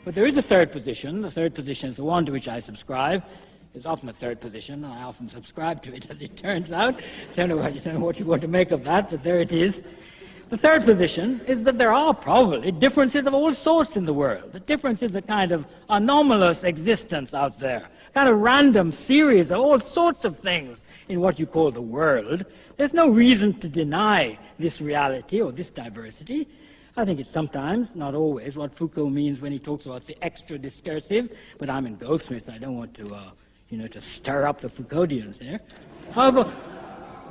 But there is a third position. The third position is the one to which I subscribe. There's often a third position, and I often subscribe to it, as it turns out. I don't know what you want to make of that, but there it is. The third position is that there are probably differences of all sorts in the world. The difference is a kind of anomalous existence out there, a kind of random series of all sorts of things in what you call the world. There's no reason to deny this reality or this diversity. I think it's sometimes, not always, what Foucault means when he talks about the extra discursive, but I'm in Goldsmiths, I don't want to, to stir up the Foucauldians there. However,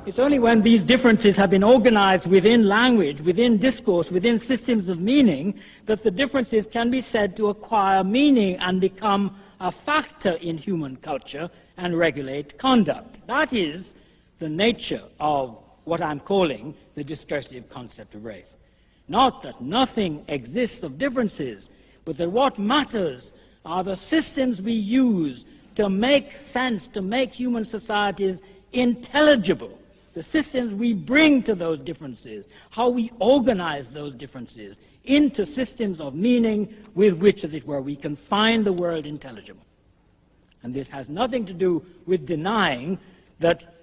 it's only when these differences have been organized within language, within discourse, within systems of meaning, that the differences can be said to acquire meaning and become a factor in human culture and regulate conduct. That is the nature of what I'm calling the discursive concept of race. Not that nothing exists of differences, but that what matters are the systems we use to make sense, to make human societies intelligible, the systems we bring to those differences, how we organize those differences into systems of meaning with which, as it were, we can find the world intelligible. And this has nothing to do with denying that,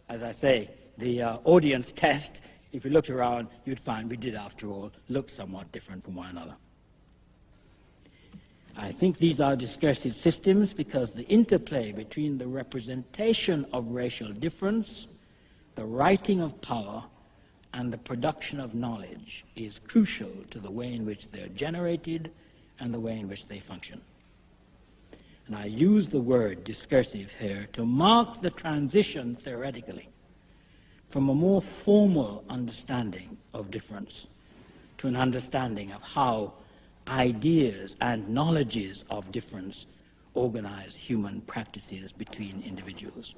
as I say, the audience test, if you looked around, you'd find we did, after all, look somewhat different from one another. I think these are discursive systems because the interplay between the representation of racial difference, the writing of power, and the production of knowledge is crucial to the way in which they're generated and the way in which they function. And I use the word discursive here to mark the transition, theoretically, from a more formal understanding of difference to an understanding of how ideas and knowledges of difference organize human practices between individuals.